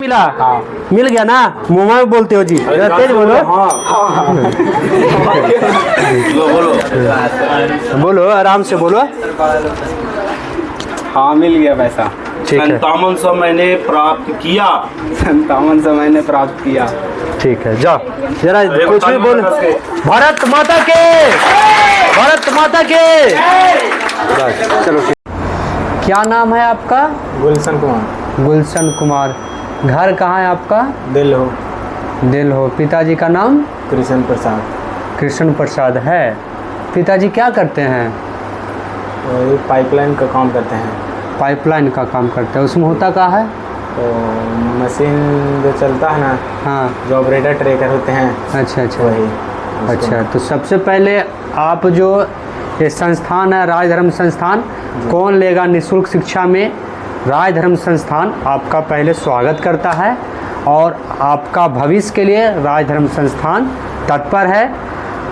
मिला? हाँ। मिल गया ना? मुंह में बोलते हो जी, जरा तेज बोलो। बोलो आराम से बोलो। हाँ मिल गया पैसा। ठीक है 5700 मैंने प्राप्त किया। 5700 मैंने प्राप्त किया। ठीक है, जाओ जरा कुछ भी बोलो। भारत माता के, भारत माता के। बस चलो ठीक। क्या नाम है आपका? गुलशन कुमार। गुलशन कुमार। घर कहाँ है आपका? दिल हो। दिल हो। पिताजी का नाम? कृष्ण प्रसाद। कृष्ण प्रसाद है। पिताजी क्या करते हैं? वही पाइपलाइन का काम करते हैं। पाइपलाइन का काम करते हैं। उसमें होता क्या है? तो मशीन जो चलता है ना, हाँ। जो ऑपरेटर ट्रेकर होते हैं। अच्छा अच्छा वही। अच्छा, तो सबसे पहले आप जो ये संस्थान है राजधर्म संस्थान, कौन लेगा निःशुल्क शिक्षा में, राजधर्म संस्थान आपका पहले स्वागत करता है और आपका भविष्य के लिए राजधर्म संस्थान तत्पर है।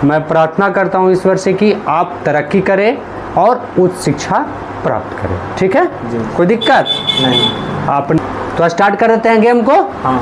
मैं प्रार्थना करता हूँ ईश्वर से कि आप तरक्की करें और उच्च शिक्षा प्राप्त करें। ठीक है जी। कोई दिक्कत नहीं। आप तो स्टार्ट कर देते हैं गेम को। हाँ।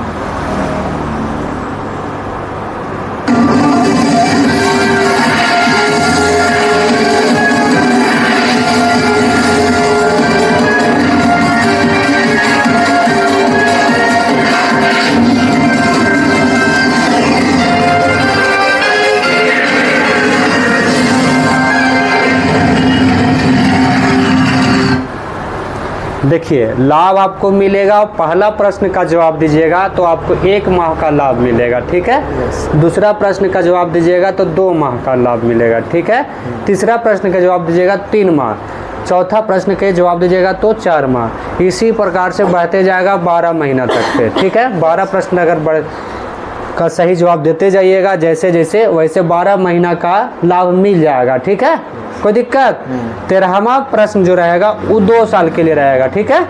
देखिए लाभ आपको मिलेगा। पहला प्रश्न का जवाब दीजिएगा तो आपको 1 माह का लाभ मिलेगा। ठीक है। दूसरा प्रश्न का जवाब दीजिएगा तो 2 माह का लाभ मिलेगा। ठीक है। तीसरा प्रश्न का जवाब दीजिएगा 3 माह। चौथा प्रश्न के जवाब दीजिएगा तो 4 माह। इसी प्रकार से बढ़ते जाएगा 12 महीना तक पे। ठीक है। 12 प्रश्न अगर बढ़ का सही जवाब देते जाइएगा जैसे जैसे, वैसे 12 महीना का लाभ मिल जाएगा। ठीक है कोई दिक्कत? 13वां प्रश्न जो रहेगा वो 2 साल के लिए रहेगा। ठीक है।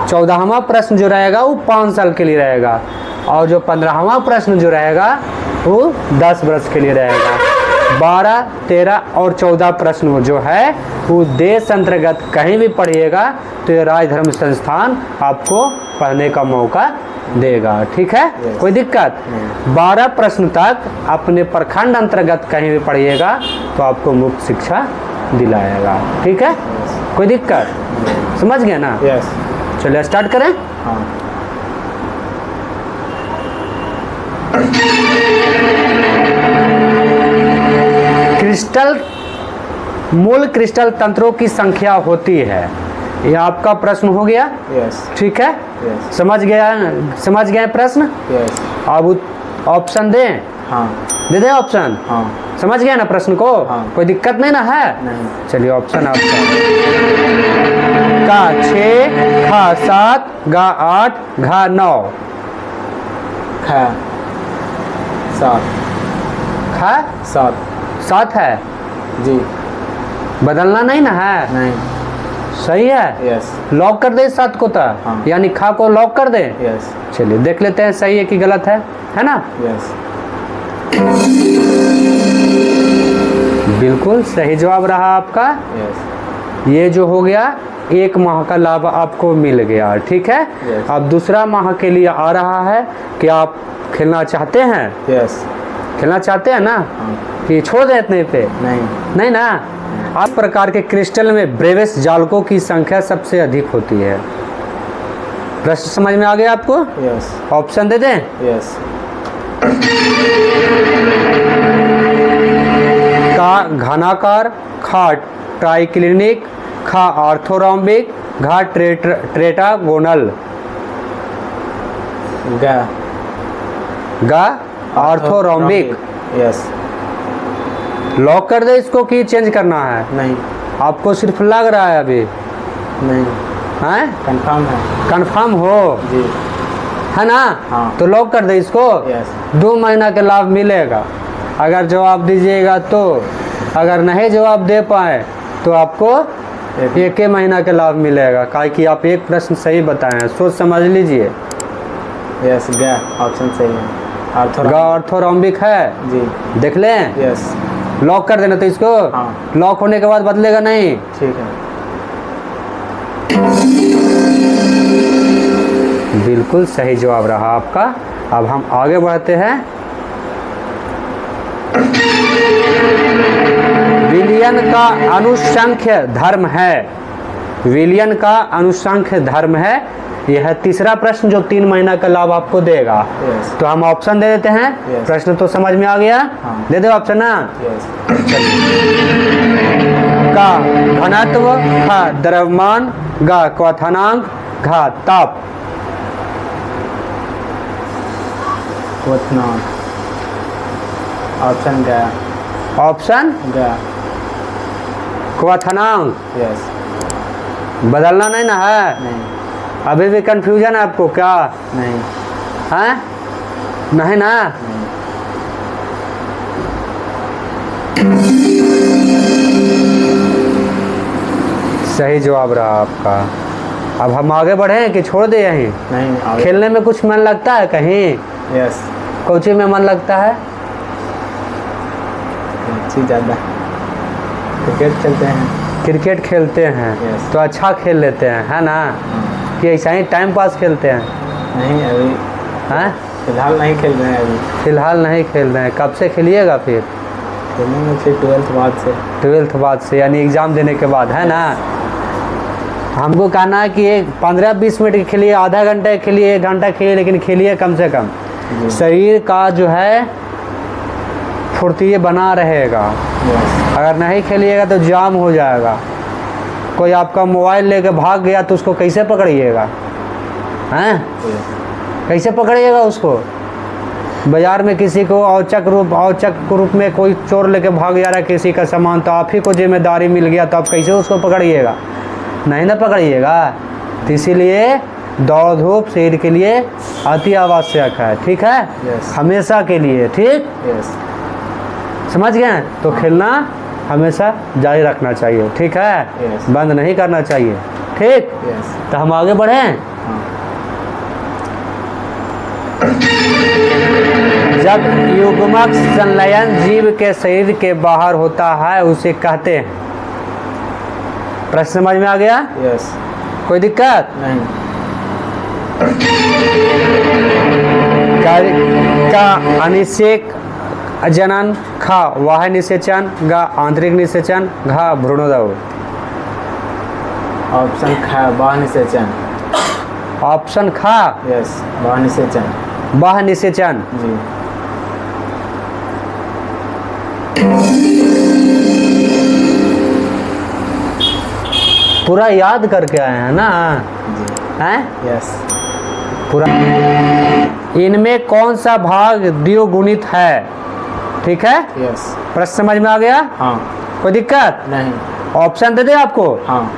14वां प्रश्न जो रहेगा वो 5 साल के लिए रहेगा और जो 15वां प्रश्न जो रहेगा वो 10 वर्ष के लिए रहेगा। 12, 13 और 14 प्रश्न जो है वो देश अंतर्गत कहीं भी पढ़िएगा तो ये राजधर्म संस्थान आपको पढ़ने का मौका देगा। ठीक है कोई दिक्कत? 12 प्रश्न तक अपने प्रखंड अंतर्गत कहीं भी पढ़िएगा तो आपको मुफ्त शिक्षा दिलाएगा। ठीक है कोई दिक्कत? समझ गए ना? यस। चलिए स्टार्ट करें। हाँ। क्रिस्टल मूल क्रिस्टल तंत्रों की संख्या होती है। ये आपका प्रश्न हो गया। यस। ठीक है। यस। समझ गए प्रश्न? यस। अब ऑप्शन दें? हाँ। दे दें ऑप्शन? हाँ। समझ गए ना प्रश्न को? हाँ। कोई दिक्कत नहीं ना है? नहीं। चलिए ऑप्शन आपका का 6, खा 7, गा 8, घा 9। खा 7। खा 7। 7 है। जी। बदलना नहीं ना है? नहीं। सही है। यस। लॉक कर दे 7 को तो हाँ। यानी खा को लॉक कर दे। यस। चलिए देख लेते हैं सही है कि गलत है ना? यस। बिल्कुल सही जवाब रहा आपका। यस। ये जो हो गया 1 माह का लाभ आपको मिल गया। ठीक है। Yes. अब दूसरा माह के लिए आ रहा है कि आप खेलना चाहते हैं? यस। खेलना चाहते हैं ना? हाँ। कि छोड़ दे इतने पे? नहीं। नहीं ना? आप प्रकार के क्रिस्टल में ब्रेविस जालकों की संख्या सबसे अधिक होती है। प्रश्न समझ में आ गया आपको? यस। ऑप्शन दे दें? यस। का घनाकार, खा ट्राइक्लिनिक, खा आर्थोरोम्बिक, घा ट्रेटागोनल। गा। गा आर्थोरोम्बिक। यस। लॉक कर दे इसको कि चेंज करना है? नहीं। आपको सिर्फ लग रहा है अभी? नहीं। हैं? कंफर्म है। कंफर्म हो? जी। है ना? हाँ। तो लॉक कर दे इसको। यस। 2 महीना का लाभ मिलेगा अगर जवाब दीजिएगा तो। अगर नहीं जवाब दे पाए तो आपको 1 महीना का लाभ मिलेगा। काहे कि आप एक प्रश्न सही बताए हैं, सोच समझ लीजिए। यस। गा ऑप्शन सही है। गा आर्थोरोम्बिक है। जी। देख लें? यस। लॉक कर देना तो इसको। हाँ। लॉक होने के बाद बदलेगा नहीं। ठीक है। बिल्कुल। बिल्कुल सही जवाब रहा आपका। अब हम आगे बढ़ते हैं। विलियन का अनुसंख्य धर्म है। विलियन का अनुसंख्य धर्म है। यह है तीसरा प्रश्न जो 3 महीना का लाभ आपको देगा। Yes. तो हम ऑप्शन दे देते हैं। Yes. प्रश्न तो समझ में आ गया। हाँ। दे दो ऑप्शन ना। यस का घनत्व, ख द्रव्यमान, ग क्वथनांक, घ ताप। क्वथनांक। ऑप्शन गया ऑप्शन गया। क्वथनांक। यस। बदलना नहीं ना है। नहीं अभी भी कंफ्यूजन है आपको क्या नहीं है? नहीं ना। सही जवाब रहा आपका। अब हम आगे बढ़े कि छोड़ दे यहीं? नहीं आगे। खेलने में कुछ मन लगता है कहीं? यस। कोची में मन लगता है? अच्छी ज़्यादा क्रिकेट खेलते हैं। क्रिकेट खेलते हैं। Yes. तो अच्छा खेल लेते हैं, है ना? कि ऐसा ही टाइम पास खेलते हैं? नहीं अभी हैं? फिलहाल नहीं खेल रहे हैं। अभी फिलहाल नहीं खेल रहे हैं। कब से खेलिएगा फिर? खेलेंगे फिर 12th बाद से। 12th बाद से, यानी एग्ज़ाम देने के बाद, है ना? हमको कहना है कि एक 15-20 मिनट खेलिए, आधा घंटा खेलिए, 1 घंटा खेलिए, लेकिन खेलिए कम से कम। जी। शरीर का जो है फुर्ती बना रहेगा। यस। अगर नहीं खेलिएगा तो जाम हो जाएगा। कोई आपका मोबाइल लेके भाग गया तो उसको कैसे पकड़िएगा? हैं? यस। कैसे पकड़िएगा उसको? बाजार में किसी को औचक रूप में कोई चोर लेके भाग जा रहा है किसी का सामान, तो आप ही को जिम्मेदारी मिल गया, तो आप कैसे उसको पकड़िएगा? नहीं ना पकड़िएगा। तो इसीलिए दौड़ धूप शरीर के लिए अति आवश्यक है। ठीक है? Yes. हमेशा के लिए। ठीक, यस। समझ गए? तो खेलना हमेशा जारी रखना चाहिए। ठीक है? Yes. बंद नहीं करना चाहिए। ठीक, यस। तो हम आगे बढ़ें। हाँ। जब युग्मक संलयन जीव के शरीर के बाहर होता है उसे कहते हैं। प्रश्न समझ में आ गया? यस। कोई दिक्कत? नहीं। का अनिषेक जनन, ख वाह्य निषेचन, ग आंतरिक निषेचन, घ भ्रूणोदय। ऑप्शन खा बाह्य निषेचन। ऑप्शन ख यस बाह्य निषेचन। बाह्य निषेचन। जी। पूरा याद करके आए हैं ना? जी। हैं? यस। पूरा। इनमें कौन सा भाग द्विगुणित है? ठीक है? यस। प्रश्न समझ में आ गया? हाँ। कोई दिक्कत? नहीं। ऑप्शन दे दे आपको। हाँ।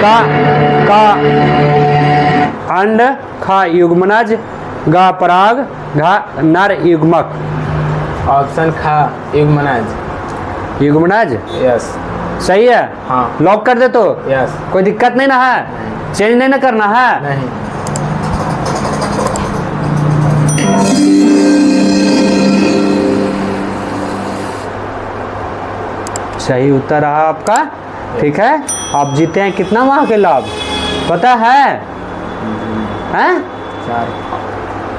का अंड, ख युग्मनज, ग पराग, घ नर युग्मक। ऑप्शन खा युग्मनज। युग्मनज यस। सही है? हाँ। लॉक कर दे तो? यस। कोई दिक्कत नहीं ना है? चेंज नहीं ना करना है? नहीं। सही उत्तर रहा आपका। ठीक है? आप जीते हैं कितना माह के लाभ पता है? हैं? 4।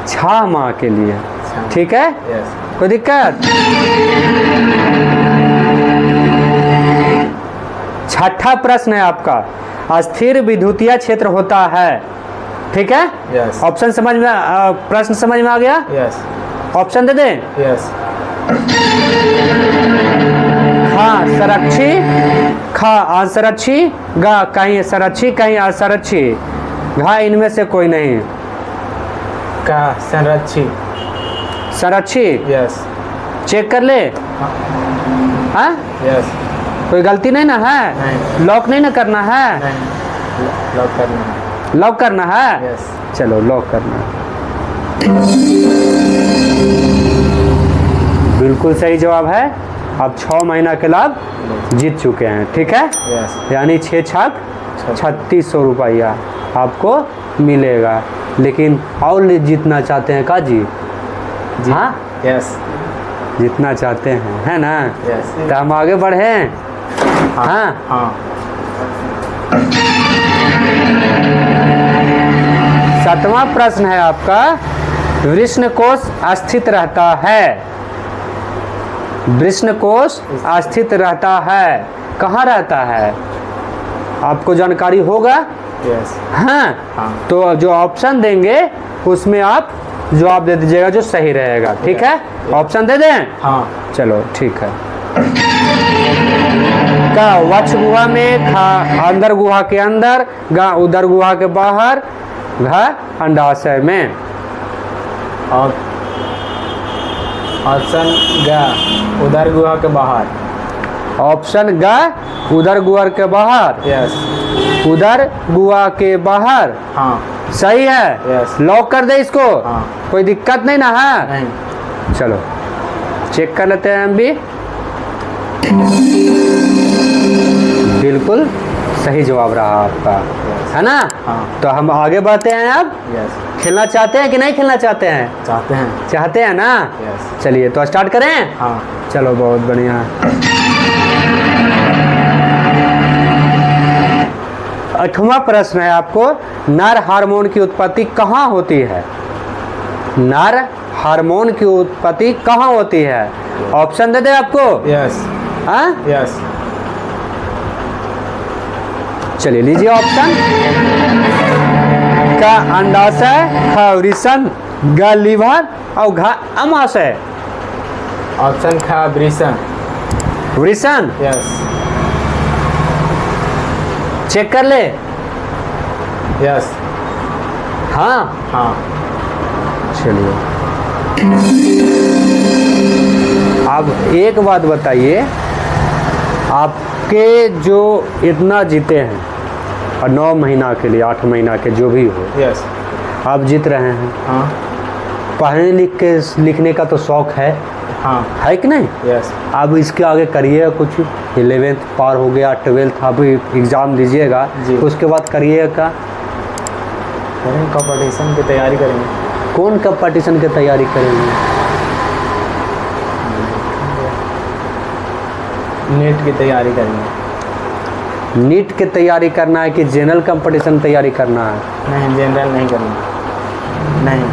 6 माह के लिए। अच्छा। ठीक है? यस। कोई दिक्कत? छठा प्रश्न है आपका। अस्थिर विद्युतीय क्षेत्र होता है। ठीक है? यस। ऑप्शन समझ में प्रश्न समझ में आ गया? यस। ऑप्शन दे दें? यस। हाँ संरक्षी, खा असंरक्षी, गा कहीं संरक्षी कहीं असंरक्षी, घा इनमें से कोई नहीं। का संरक्षी। संरक्षी यस। चेक कर ले। हाँ? यस। कोई गलती नहीं ना है? नहीं। लॉक नहीं ना करना है? नहीं लॉक करना है। लॉक करना है? यस। चलो लॉक करना है। बिल्कुल सही जवाब है। आप 6 महीना के लाभ जीत चुके हैं। ठीक है? यस। यानी 6 छक 3600 रुपया आपको मिलेगा। लेकिन और जीतना चाहते हैं का जी? जी। हाँ यस। जीतना चाहते हैं, है ना? यस। तो हम आगे बढ़ें। हाँ हाँ। 7वां प्रश्न है आपका, वृष्णकोश स्थित रहता है। वृष्णकोश स्थित रहता है, कहाँ रहता है? आपको जानकारी होगा? यस। हाँ, हाँ। तो जो ऑप्शन देंगे उसमें आप जवाब दे दीजिएगा जो सही रहेगा, ठीक है? ऑप्शन दे दें? हाँ। चलो ठीक है। का वक्ष गुहा में, खा अंदर गुहा के अंदर, गा उदर गुहा के बाहर, घा अंडाशय में। और ऑप्शन ग उदर गुहा के बाहर। ऑप्शन ग उदर गुहा के बाहर। यस। उदर गुहा के बाहर हाँ। सही है। यस। लॉक कर दे इसको। हाँ। कोई दिक्कत नहीं ना है? नहीं। चलो चेक कर लेते हैं हम भी। बिल्कुल सही जवाब रहा आपका, है ना? हाँ। तो हम आगे बढ़ते हैं अब। यस। खेलना चाहते हैं कि नहीं खेलना चाहते हैं? चाहते हैं। चाहते हैं ना? यस। चलिए तो स्टार्ट करें। हाँ। चलो बहुत बढ़िया। आठवां प्रश्न है आपको, नर हार्मोन की उत्पत्ति कहाँ होती है? नर हार्मोन की उत्पत्ति कहाँ होती है? ऑप्शन दे दे आपको। यस। हाँ, यस। चलिए लीजिए ऑप्शन। का अंडाशय, ख वृषण, ग लीवर और घ अमाशय। ऑप्शन ख वृषण। वृषण यस। चेक कर ले। यस। हाँ, हाँ। चलिए अब एक बात बताइए, आपके जो इतना जीते हैं और 9 महीना के लिए, 8 महीना के जो भी हो, यस। आप जीत रहे हैं। हाँ। पढ़ने लिखने का तो शौक हाँ। है कि नहीं? यस। अब इसके आगे करिए कुछ। 11th पार हो गया, 12th आप एग्ज़ाम दीजिएगा, जी। उसके बाद करिएगा। कंपटीशन की तैयारी करेंगे। कौन कंपटीशन की तैयारी करेंगे? नीट की तैयारी करेंगे। नीट की तैयारी करना है कि जनरल कंपटीशन तैयारी करना है? नहीं, जनरल नहीं करना। नहीं।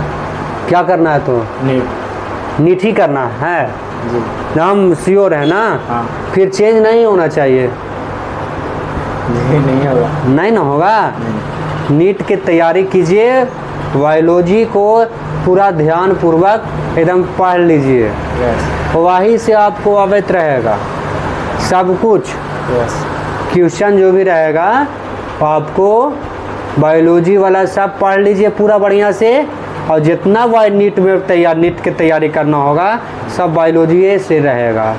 क्या करना है तो? नीट। नीट ही करना है। जी। हम श्योर है ना? हाँ। फिर चेंज नहीं होना चाहिए। जी नहीं होगा। नहीं ना होगा। नहीं। नीट की तैयारी कीजिए, बायोलॉजी को पूरा ध्यान पूर्वक एकदम पढ़ लीजिए, यस। वही से आपको अवैध रहेगा सब कुछ। यस। क्वेश्चन जो भी रहेगा आपको बायोलॉजी वाला सब पढ़ लीजिए पूरा बढ़िया से, और जितना नीट की तैयारी करना होगा सब बायोलॉजी से रहेगा।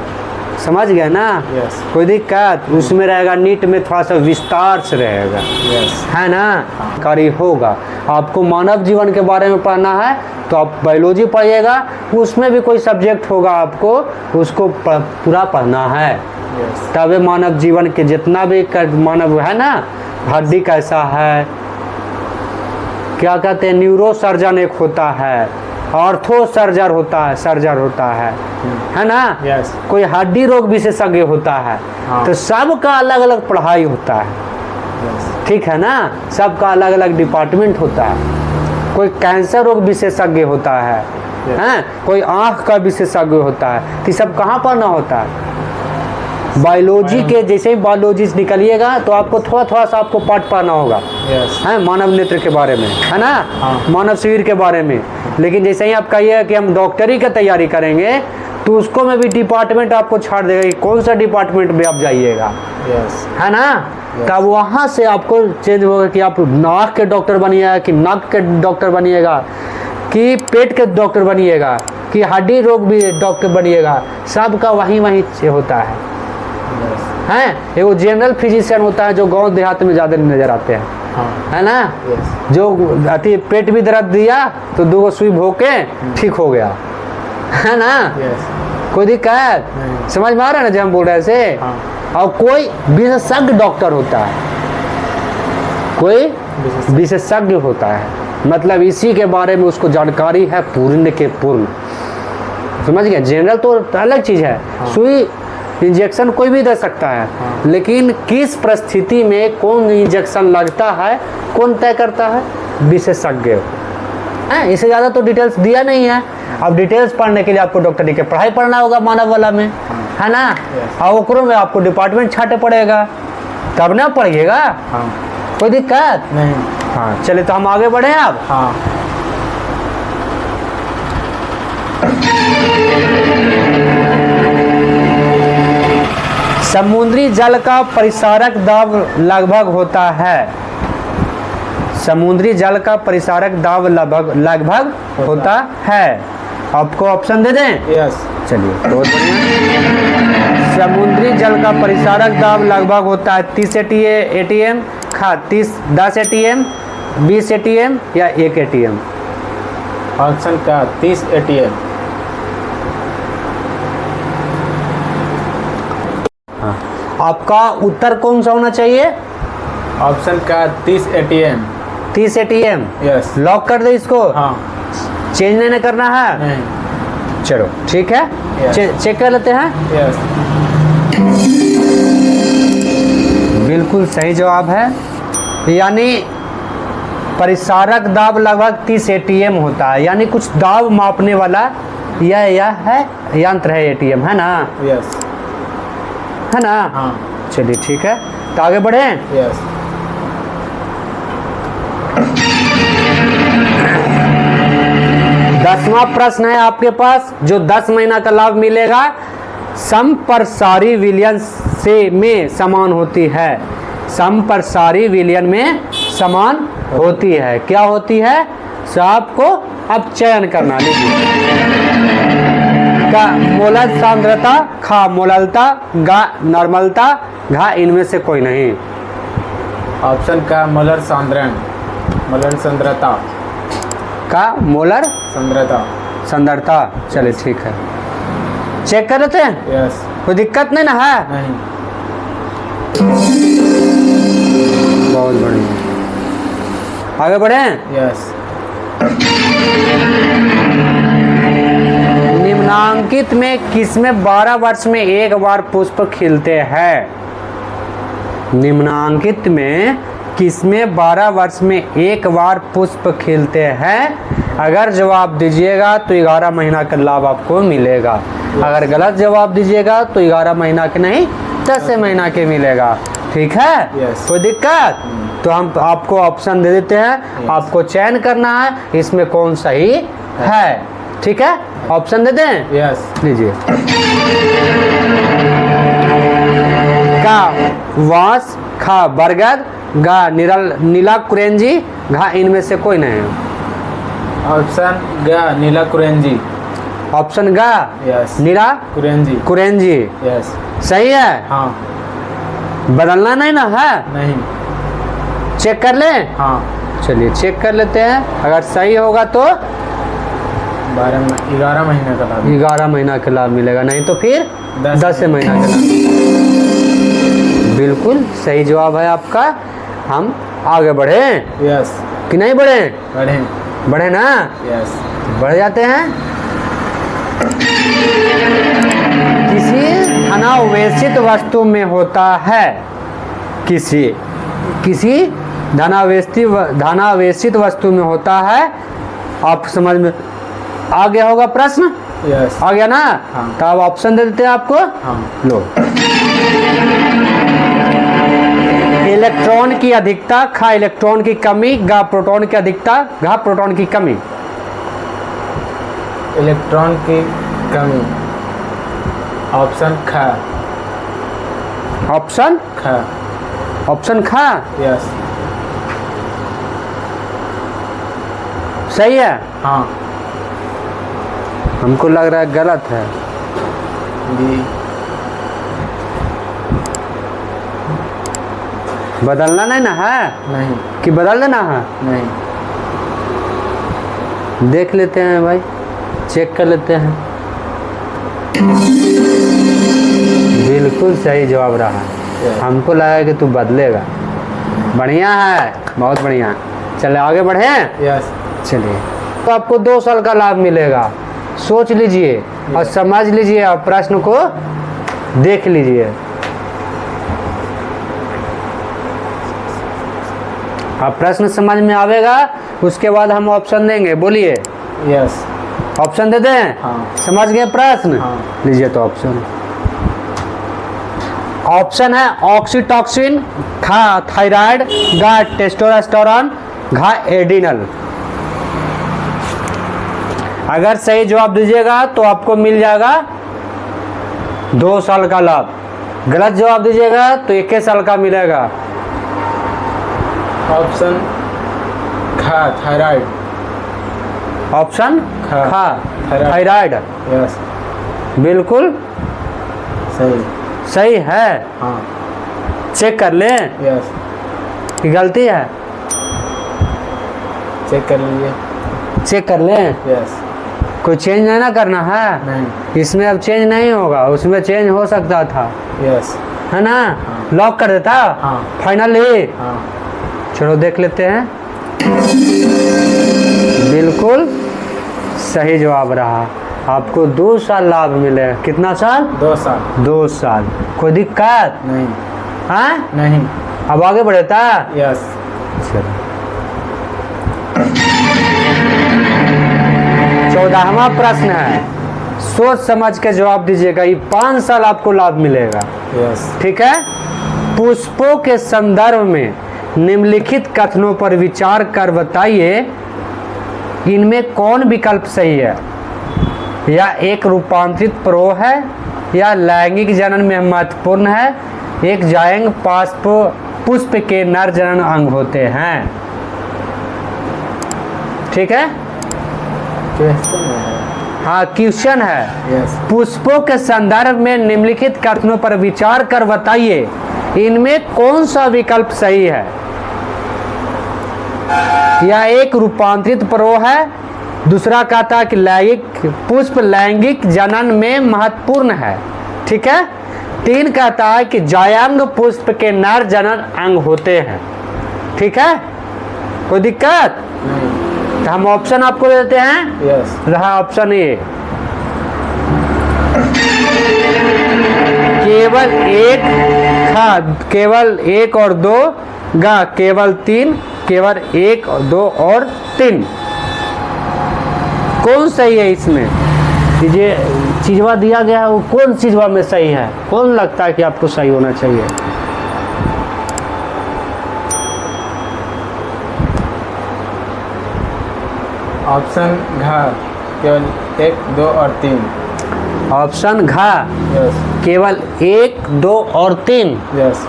समझ गए ना? यस। कोई दिक्कत उसमें रहेगा? नीट में थोड़ा सा विस्तार से रहेगा, यस। है ना? कार्य होगा। आपको मानव जीवन के बारे में पढ़ना है तो आप बायोलॉजी पढ़िएगा, उसमें भी कोई सब्जेक्ट होगा आपको उसको पूरा पढ़ना है। यस। तब मानव जीवन के जितना भी मानव है ना, हड्डी कैसा है, क्या कहते हैं, न्यूरो सर्जन एक होता है, ऑर्थो सर्जर होता है ना? यस। कोई हड्डी रोग विशेषज्ञ होता है। हाँ। तो सबका अलग अलग पढ़ाई होता है, यस। ठीक है ना? सबका अलग अलग डिपार्टमेंट होता है। कोई कैंसर रोग विशेषज्ञ होता है, हैं? कोई आँख का विशेषज्ञ होता है। कि सब कहाँ पढ़ना होता है? बायोलॉजी के जैसे ही बायोलॉजी से निकलिएगा तो आपको थोड़ा थोड़ा सा आपको पाठ पढ़ना होगा, यस। है मानव नेत्र के बारे में, है ना? हाँ। मानव शरीर के बारे में। लेकिन जैसे ही आप कहिए कि हम डॉक्टरी की तैयारी करेंगे तो उसको में भी डिपार्टमेंट आपको छाड़ देगा कि कौन सा डिपार्टमेंट में आप जाइएगा, यस। है ना? तब वहाँ से आपको चेंज होगा कि आप नाक के डॉक्टर बनिएगा, कि नाक के डॉक्टर बनिएगा, कि पेट के डॉक्टर बनिएगा, कि हड्डी रोग भी डॉक्टर बनिएगा। सबका वहीं से होता है। हैं? वो जनरल फिजिशियन होता है जो गांव देहात में ज़्यादा नज़र आते हैं, हाँ। है ना? यस। जो अति पेट भी दर्द दिया तो 2 सुई भोके ठीक हो गया, है ना? यस। कोई दिक्कत नहीं। समझ में आ रहा है ना जो हम बोल रहे से? हाँ। और कोई विशेषज्ञ डॉक्टर होता है, कोई विशेषज्ञ होता है, मतलब इसी के बारे में उसको जानकारी है पूर्ण के पूर्ण। समझ गए? जनरल तो अलग चीज़ है। हाँ। सुई इंजेक्शन कोई भी दे सकता है, हाँ। लेकिन किस परिस्थिति में कौन इंजेक्शन लगता है कौन तय करता है? विशेषज्ञ हैं, इससे ज़्यादा तो डिटेल्स दिया नहीं है। अब डिटेल्स पढ़ने के लिए आपको डॉक्टरी के पढ़ाई पढ़ना होगा मानव वाला में, है ना। और ओकरों में आपको डिपार्टमेंट छाटे पड़ेगा, तब ना पढ़िएगा। हाँ। कोई दिक्कत नहीं। हाँ, चलिए तो हम आगे बढ़े अब। हाँ। समुद्री जल का परिसारक दाब लगभग होता है। समुद्री जल का परिसारक दाब लगभग होता है। आपको ऑप्शन दे दें? यस। चलिए बहुत बढ़िया। समुद्री जल का परिसारक दाब लगभग होता है 30 ATM, 10 ATM, 20 ATM या 1 ATM। ऑप्शन का 30 ATM। हाँ, आपका उत्तर कौन सा होना चाहिए? ऑप्शन का 30 ATM। 30 ATM yes. लॉक कर दे इसको। हाँ। चेंज नहीं करना है। नहीं। चलो ठीक है, Yes. चेक कर लेते हैं। यस। बिल्कुल सही जवाब है, यानी परिसारक दाब लगभग 30 ATM होता है, यानी कुछ दाब मापने वाला यह है यंत्र है ATM, है ना, यस। है ना। हाँ। चलिए ठीक है, तो आगे बढ़े। यस। 10वां प्रश्न है आपके पास, जो 10 महीना का लाभ मिलेगा। समप्रसारी विलयन से में समान होती है। समप्रसारी विलयन में समान होती है, क्या होती है? सो आपको अब चयन करना, लीजिए। का मोलर सांद्रता, खा मोललता, गा नॉर्मलता, घा इनमें से कोई नहीं। ऑप्शन का मोलर सांद्रण, मोलर सांद्रता। का मोलर सांद्रता। सांद्रता। चलिए ठीक है, चेक कर लेते हैं। यस। कोई दिक्कत नहीं ना है? नहीं। बहुत बढ़िया, आगे बढ़े। यस। निम्नांकित में किसमें 12 वर्ष में एक बार पुष्प खिलते हैं? निम्नांकित में किसमें 12 वर्ष में एक बार पुष्प खिलते हैं? अगर जवाब दीजिएगा तो 11 महीना का लाभ आपको मिलेगा। अगर गलत जवाब दीजिएगा तो 11 महीना के नहीं 10 महीना के मिलेगा। ठीक है, Yes. कोई दिक्कत? तो हम आपको ऑप्शन दे देते हैं। Yes. आपको चयन करना है इसमें कौन सही है। ठीक है, ऑप्शन दे दें। यस। लीजिए। का वांस, खा बरगद, गा नीला कुरेंजी, घा इनमें से कोई नहीं है। ऑप्शन गा नीला कुरेंजी। ऑप्शन गा यस। नीला कुरेंजी। कुरेंजी यस। सही है। हाँ। बदलना नहीं ना है? नहीं। चेक कर लें। हाँ। चलिए चेक कर लेते हैं, अगर सही होगा तो 11 महीने का लाभ। 11 महीना का लाभ मिलेगा, नहीं तो फिर 10 महीना का लाभ। बिल्कुल सही जवाब है आपका। हम आगे बढ़े यस। कि नहीं बढ़े? बढ़े। बढ़े ना, यस। बढ़ जाते हैं। किसी अनावेशित वस्तु में होता है, किसी धनावेशित वस्तु में होता है। आप समझ में आ गया होगा प्रश्न? यस। आ गया ना? हाँ। तो अब ऑप्शन दे देते हैं आपको। हाँ। लो। इलेक्ट्रॉन की अधिकता, खा इलेक्ट्रॉन की कमी, गा प्रोटॉन की अधिकता, घा प्रोटॉन की कमी। इलेक्ट्रॉन की कमी। ऑप्शन ख। ऑप्शन ख। ऑप्शन खा यस। सही है। हाँ। हमको लग रहा है गलत है। बी। बदलना नहीं ना है नहीं। कि बदल देना है? नहीं। देख लेते हैं भाई, चेक कर लेते हैं। बिल्कुल सही जवाब रहा। Yes. हमको लगा कि तू बदलेगा। बढ़िया है, बहुत बढ़िया। चले आगे बढ़े। यस। चलिए, तो आपको 2 साल का लाभ मिलेगा। सोच लीजिए और समझ लीजिए और प्रश्न को देख लीजिए। अब प्रश्न समझ में आवेगा उसके बाद हम ऑप्शन देंगे, बोलिए। यस। ऑप्शन दे दें? हाँ। समझ गए प्रश्न? हाँ। लीजिए तो ऑप्शन। ऑप्शन है ऑक्सीटॉक्सिन, खा थायराइड, गा टेस्टोस्टेरोन, घा एडिनल। अगर सही जवाब दीजिएगा तो आपको मिल जाएगा 2 साल का लाभ। गलत जवाब दीजिएगा तो 1 साल का मिलेगा। ऑप्शन खा थायराइड। ऑप्शन खा। खा थायराइड। Thyroid yes. बिल्कुल सही। सही है। हाँ। चेक कर लें यस। कि गलती है? चेक कर लीजिए। चेक कर लें। यस। कोई चेंज नहीं ना करना है? नहीं। इसमें अब चेंज नहीं होगा, उसमें चेंज हो सकता था, यस। है ना? हाँ। लॉक कर देता हाँ। फाइनली। हाँ। चलो देख लेते हैं। बिल्कुल सही जवाब रहा। आपको 2 साल लाभ मिले। कितना साल? 2 साल। 2 साल। कोई दिक्कत? नहीं। हाँ? नहीं। अब आगे बढ़ता। यस। चलो 14वां प्रश्न है, सोच समझ के जवाब दीजिएगा। ये 5 साल आपको लाभ मिलेगा। यस। ठीक है। पुष्पों के संदर्भ में निम्नलिखित कथनों पर विचार कर बताइए, इनमें कौन विकल्प सही है? या एक रूपांतरित प्रो है, या लैंगिक जनन में महत्वपूर्ण है, एक जायंग पुष्प के नर जनन अंग होते हैं। ठीक है। क्वेश्चन है। हाँ क्वेश्चन है। यस। पुष्पों के संदर्भ में निम्नलिखित कथनों पर विचार कर बताइए, इनमें कौन सा विकल्प सही है? या एक रूपांतरित प्रो है, दूसरा कहता है कि लैंगिक पुष्प लैंगिक जनन में महत्वपूर्ण है। ठीक है। 3 कहता है कि जायंग पुष्प के नर जनन अंग होते हैं। ठीक है। कोई दिक्कत? नहीं। तो हम ऑप्शन आपको दे देते हैं। यस। रहा ऑप्शन ए, केवल 1, खा केवल 1 और 2, गा केवल 3, केवल 1 और 2 और 3। कौन सही है इसमें? ये चीजवा दिया गया है वो कौन चीजवा में सही है? कौन लगता है कि आपको सही होना चाहिए? ऑप्शन घा केवल 1, 2 और 3। ऑप्शन घा यस। केवल 1, 2 और 3। यस।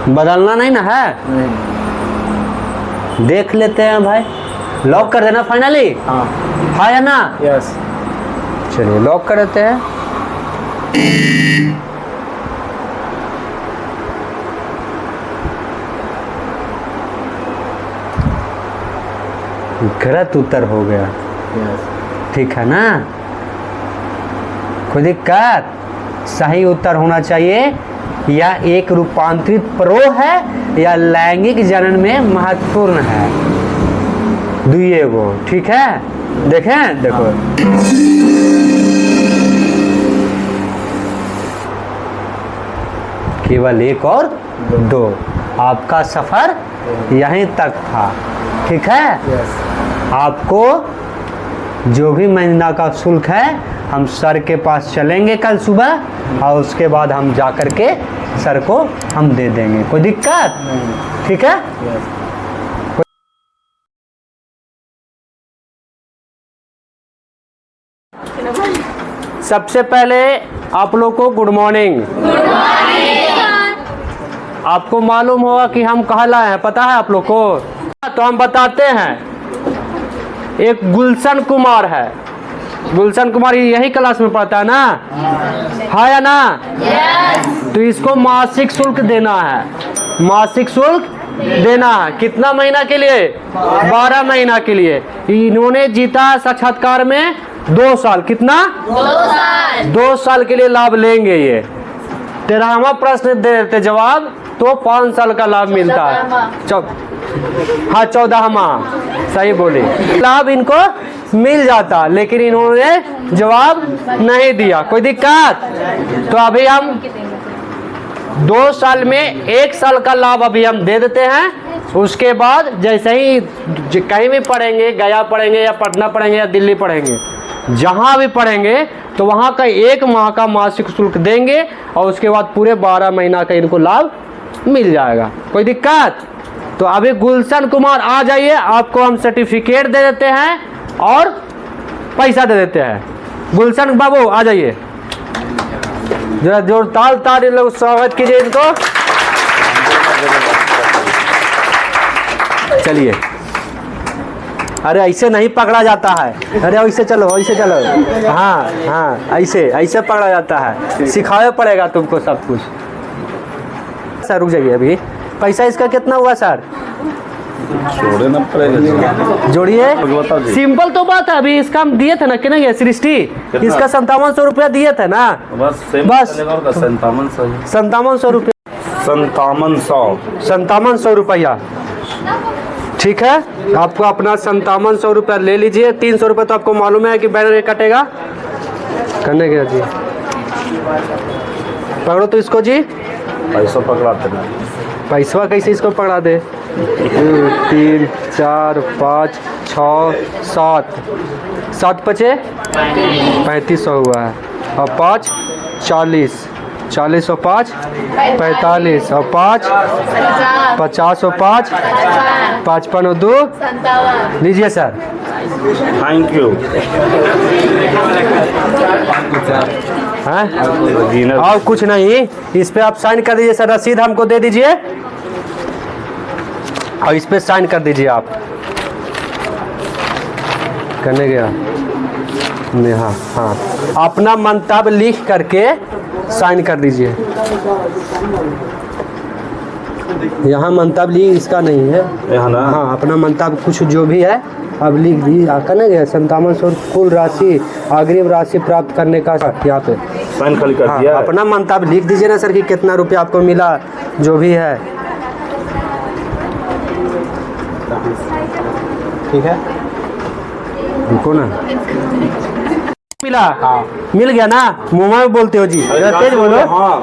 बदलना नहीं ना है? नहीं। देख लेते हैं भाई। लॉक कर देना फाइनली। हाँ। हाँ या ना? यस। चलिए लॉक कर देते हैं। गलत उत्तर हो गया। यस। ठीक है ना? कोई दिक्कत? सही उत्तर होना चाहिए या एक रूपांतरित प्रो है, या लैंगिक जनन में महत्वपूर्ण है। दुइये वो। ठीक है। देखें देखो। केवल 1 और 2। आपका सफर यहीं तक था। ठीक है। यस। आपको जो भी महीना का शुल्क है हम सर के पास चलेंगे कल सुबह, और उसके बाद हम जा कर के सर को हम दे देंगे। कोई दिक्कत? नहीं। ठीक है। यस। सबसे पहले आप लोग को गुड मॉर्निंग। आपको मालूम होगा कि हम कहाँ लाए हैं, पता है आप लोग को? तो हम बताते हैं। एक गुलशन कुमार है। गुलशन कुमार यही क्लास में पढ़ता है ना? हाँ या ना? तो इसको मासिक शुल्क देना है। मासिक शुल्क देना है। कितना महीना के लिए? 12 महीना के लिए। इन्होंने जीता साक्षात्कार में 2 साल। कितना? 2 साल के लिए लाभ लेंगे ये। 13वां प्रश्न दे देते जवाब तो 5 साल का लाभ मिलता है। हाँ 14वां सही बोले। लाभ इनको मिल जाता, लेकिन इन्होंने जवाब नहीं दिया। कोई दिक्कत? तो अभी हम 2 साल में 1 साल का लाभ अभी हम दे देते हैं, उसके बाद जैसे ही कहीं भी पढ़ेंगे, गया पढ़ेंगे या पटना पढ़ेंगे या दिल्ली पढ़ेंगे, जहाँ भी पढ़ेंगे तो वहाँ का 1 माह का मासिक शुल्क देंगे और उसके बाद पूरे 12 महीना का इनको लाभ मिल जाएगा। कोई दिक्कत? तो अभी गुलशन कुमार आ जाइए, आपको हम सर्टिफिकेट दे देते हैं और पैसा दे देते हैं। गुलशन बाबू आ जाइए, जरा जोरदार ताली लोग स्वागत कीजिए इनको। चलिए, अरे ऐसे नहीं पकड़ा जाता है, अरे ऐसे चलो, ऐसे चलो, हाँ हाँ, ऐसे ऐसे पकड़ा जाता है, सिखाए पड़ेगा तुमको सब कुछ। सर रुक जाइए, अभी पैसा इसका कितना हुआ सर? छोड़ना पड़ेगा, जोड़िए, बता दीजिए। सिंपल तो बात है। अभी इसका हम दिए थे ना, कितना गया सृष्टि, इसका 5700 रुपया दिए थे ना, बस 5700 रुपया, 5700 रुपया, ठीक है। आपको अपना 5700 रुपया ले लीजिए। 300 रुपये तो आपको मालूम है कि बैनर कटेगा, करने गया जी। पकड़ो तो इसको जी, पैसा पकड़ाते ना, पैसा कैसे इसको पकड़ा दे? 2 3 4 5 6 7, 7 पचे 3500 हुआ है, और 5 40, 40 और 5 45, और 5 50 और 5 55 और 2, लीजिए सर। Thank you. हैं? और कुछ नहीं, इस पे आप साइन कर दीजिए सर, रसीद हमको दे दीजिए और इस पे साइन कर दीजिए आप। करने गया नहीं, हाँ हाँ, अपना मंतव्य लिख करके साइन कर दीजिए। यहाँ मंतव्य लिख इसका नहीं है, यहाँ ना, हाँ, अपना मंतव्य कुछ जो भी है अब लिख दी। करने गया 5700 कुल राशि, अग्रिम राशि प्राप्त करने का यहाँ पे साइन खाली कर दिया। अपना मंतव्य लिख दीजिए ना सर कि कितना रुपया आपको मिला, जो भी है। ठीक है, रुको ना, मिला? हाँ। मिल गया ना? मुंह में बोलते हो जी, तेज बोलो। हाँ।